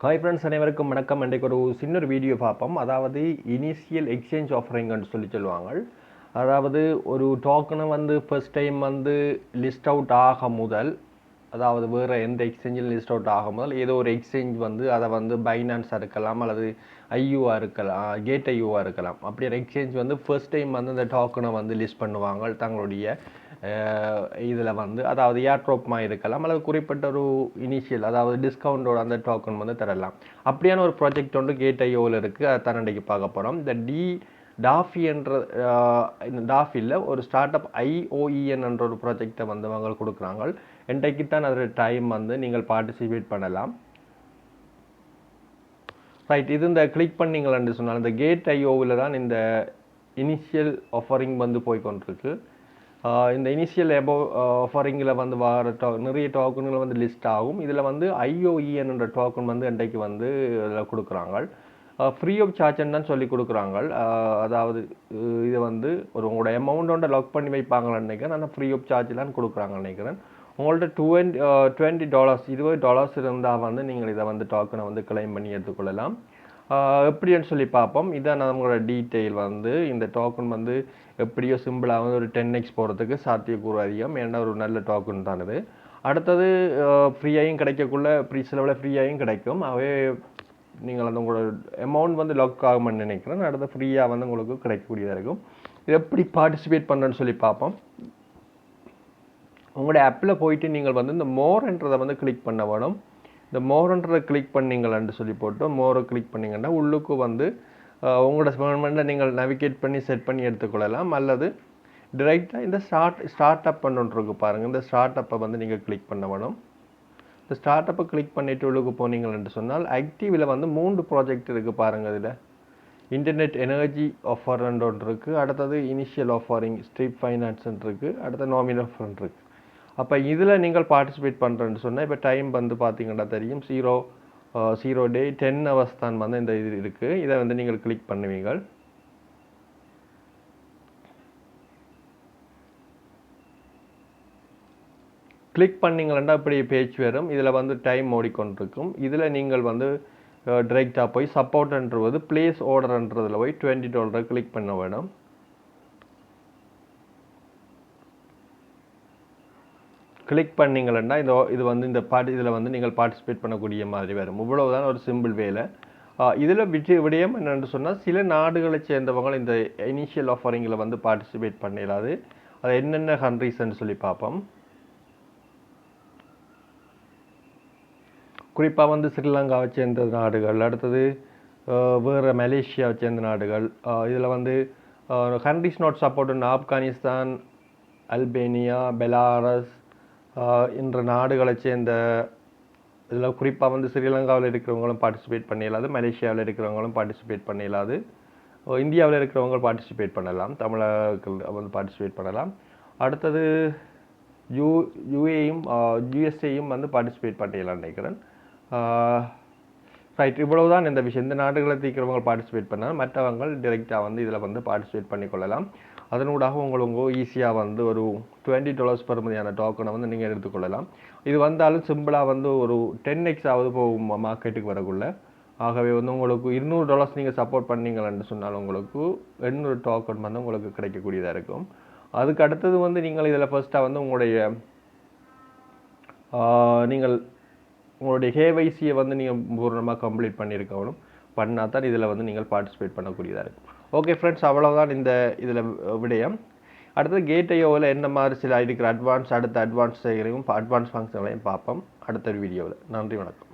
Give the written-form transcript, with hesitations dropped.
Hi friends, அனைவருக்கும் வணக்கம். இன்றைக்கு ஒரு சின்ன வீடியோ பார்ப்போம். அதாவது இனிஷியல் எக்ஸ்சேஞ்ச் ஆஃபரிங்னு சொல்லுவாங்க. அதாவது ஒரு டோக்கனை ஃபர்ஸ்ட் டைம் லிஸ்ட் அவுட் ஆக முதல், அதாவது வேறு எந்த எக்ஸ்சேஞ்சில் லிஸ்ட் அவுட் ஆக முதல் ஏதோ ஒரு எக்ஸ்சேஞ்ச் அதை பைனான்ஸாக இருக்கலாம் அல்லது ஐயூஆ இருக்கலாம், கேட் ஐயூஆ இருக்கலாம். அப்படி ஒரு எக்ஸ்சேஞ்ச் ஃபர்ஸ்ட் டைம் அந்த டோக்கனை லிஸ்ட் பண்ணுவாங்க தங்களுடைய இதில் அதாவது ஏர்ட்ரோப்மாக இருக்கலாம் அல்லது குறிப்பிட்ட ஒரு இனிஷியல் அதாவது டிஸ்கவுண்டோட அந்த டோக்கன் தரலாம். அப்படியான ஒரு ப்ராஜெக்ட் கேட் ஐஓவில் இருக்குது. அதை தன்னடைக்கு பார்க்க போகிறோம். இந்த டாஃபி என்ற டாஃபியில் ஒரு ஸ்டார்ட் அப் IOEN என்ற ஒரு ப்ராஜெக்டை அவங்க கொடுக்குறாங்க. இன்றைக்கு தான் அதோட டைம் நீங்கள் பார்ட்டிசிபேட் பண்ணலாம். ரைட், இது இந்த கிளிக் பண்ணிங்கள்னு சொன்னால் இந்த கேட் ஐஓவில் தான் இந்த இனிஷியல் ஆஃபரிங் போய் கொண்டிருக்கு. இந்த இனிஷியல் ஆஃபரிங்கில் வர நிறைய டோக்கன்கள் லிஸ்ட் ஆகும். இதில் IOEN என்ற டோக்கன் இன்றைக்கு இதில் கொடுக்குறாங்க. ஃப்ரீ ஆஃப் சார்ஜ்னு தான் சொல்லி கொடுக்குறாங்க. அதாவது இதை ஒரு உங்களோட அமௌண்ட்டோட லாக் பண்ணி வைப்பாங்கன்னு நினைக்கிறேன். ஆனால் ஃப்ரீ ஆஃப் சார்ஜ்லாம் கொடுக்குறாங்கன்னு நினைக்கிறேன். உங்கள்ட்ட $20 இருந்தால் நீங்கள் இதை டோக்கனை கிளைம் பண்ணி எடுத்துக்கொள்ளலாம். எப்படின்னு சொல்லி பார்ப்போம். இதான் நம்மளோட டீட்டெயில். இந்த டோக்கன் எப்படியோ சிம்பிளாக ஒரு 10x போகிறதுக்கு சாத்தியக்கூறு அதிகம். ஏன்னா ஒரு நல்ல டோக்கன் தான் இது. அடுத்தது ஃப்ரீயாகவும் கிடைக்கக்குள்ள செலவில் ஃப்ரீயாகவும் கிடைக்கும். அவே நீங்கள் உங்களோட அமௌண்ட் லாக் ஆகும்னு நினைக்கிறேன். அடுத்த ஃப்ரீயாக உங்களுக்கு கிடைக்கக்கூடியதாக இருக்கும். இது எப்படி பார்ட்டிசிபேட் பண்ணுறேன்னு சொல்லி பார்ப்போம். உங்களோட ஆப்பில் போயிட்டு நீங்கள் இந்த மோர்ன்றதை கிளிக் பண்ண வேணும். இந்த மோர்ன்றதை கிளிக் பண்ணிங்களான்னு சொல்லி போட்டு மோரை கிளிக் பண்ணிங்கன்னா உள்ளுக்கு உங்களோட ஸ்மார்ட்ஃபோனில் நீங்கள் நேவிகேட் பண்ணி செட் பண்ணி எடுத்துக்கொள்ளலாம். அல்லது டிரெக்டாக இந்த ஸ்டார்ட் அப் பண்ணுறதுக்கு பாருங்கள். இந்த ஸ்டார்ட் அப்பை நீங்கள் கிளிக் பண்ண வேணும். இந்த ஸ்டார்ட் அப்பை கிளிக் பண்ணிவிட்டு உள்ளுக்கு போனீங்கன்னு சொன்னால் ஆக்டிவில் 3 ப்ராஜெக்ட் இருக்குது பாருங்கள். இதில் இன்டர்நெட் எனர்ஜி ஆஃபர்ன்னு ஒன்று இருக்குது. அடுத்தது இனிஷியல் ஆஃபரிங் ஸ்ட்ரீட் ஃபைனான்ஸ்ன்னு இருக்குது. அடுத்த நாமினல் ஆஃபர் இருக்குது. அப்போ இதில் நீங்கள் பார்ட்டிசிபேட் பண்ணுறேன்னு சொன்னால் இப்போ டைம் பார்த்தீங்கன்னா தெரியும் 0 day 10 hours தான் இந்த இது இருக்குது. இதை நீங்கள் கிளிக் பண்ணுவீங்க. கிளிக் பண்ணிங்களா இப்படி பேஜ் வரும். இதில் டைம் ஓடிக்கொண்டிருக்கும். இதில் நீங்கள் டிரெக்டாக போய் சப்போர்ட்ன்றது பிளேஸ் ஆர்டர்ன்றதில் போய் $20 கிளிக் பண்ண வேணும். கிளிக் பண்ணிங்களா இது இந்த இதில் நீங்கள் பார்ட்டிசிபேட் பண்ணக்கூடிய மாதிரி வரும். இவ்வளவுதான் ஒரு சிம்பிள் வேலை. இதில் விடயம் என்னென்னு சொன்னால் சில நாடுகளை சேர்ந்தவங்க இந்த இனிஷியல் ஆஃபரிங்கில் பார்ட்டிசிபேட் பண்ணிடாது. அது என்னென்ன கண்ட்ரிஸ்ன்னு சொல்லி பார்ப்போம். குறிப்பாக ஸ்ரீலங்காவை சேர்ந்த நாடுகள், அடுத்தது வேறு மலேசியாவை சேர்ந்த நாடுகள். இதில் countries not support Afghanistan, Albania, Belarus என்ற நாடுகளை சேர்ந்த இதில் குறிப்பாக ஸ்ரீலங்காவில் இருக்கிறவங்களும் பார்ட்டிசிபேட் பண்ணிடலாது, மலேசியாவில் பார்ட்டிசிபேட் பண்ணிடலாது, இந்தியாவில் இருக்கிறவங்க பார்ட்டிசிபேட் பண்ணலாம், தமிழர்கள் பார்ட்டிசிபேட் பண்ணலாம். அடுத்தது யுஏயும் யுஎஸ்ஏயும் பார்ட்டிசிபேட் பண்ணிடலாம்னு நினைக்கிறேன். ரைட், இவ்வளவு தான் இந்த விஷயம். இந்த நாடுகளை இருக்கிறவங்க பார்ட்டிசிபேட் பண்ணால் மற்றவங்க டிரெக்டாக இதில் பார்ட்டிசிபேட் பண்ணிக்கொள்ளலாம். அதனூடாக உங்களுக்கு ஈஸியாக ஒரு $20 பெறுமதியான டோக்கனை நீங்கள் எடுத்துக்கொள்ளலாம். இது வந்தாலும் சிம்பிளாக ஒரு 10x ஆகுது போகும் மார்க்கெட்டுக்கு வரக்குள்ள. ஆகவே உங்களுக்கு $200 நீங்கள் சப்போர்ட் பண்ணீங்கன்னு சொன்னால் உங்களுக்கு 800 டோக்கன் உங்களுக்கு கிடைக்கக்கூடியதாக இருக்கும். அதுக்கு அடுத்தது நீங்கள் இதில் ஃபர்ஸ்ட்டாக உங்களுடைய KYCயை நீங்கள் பூர்ணமாக கம்ப்ளீட் பண்ணியிருக்கணும். பண்ணால் தான் இதில் நீங்கள் பார்ட்டிசிபேட் பண்ணக்கூடியதாக இருக்கும். ஓகே ஃப்ரெண்ட்ஸ், அவ்வளோதான் இந்த இதில் விடயம். அடுத்தது கேட் ஐஓவில் என்ன மாதிரி சில இருக்கிற அட்வான்ஸ் ஃபங்க்ஷன்களையும் பார்ப்போம் அடுத்த வீடியோவில். நன்றி, வணக்கம்.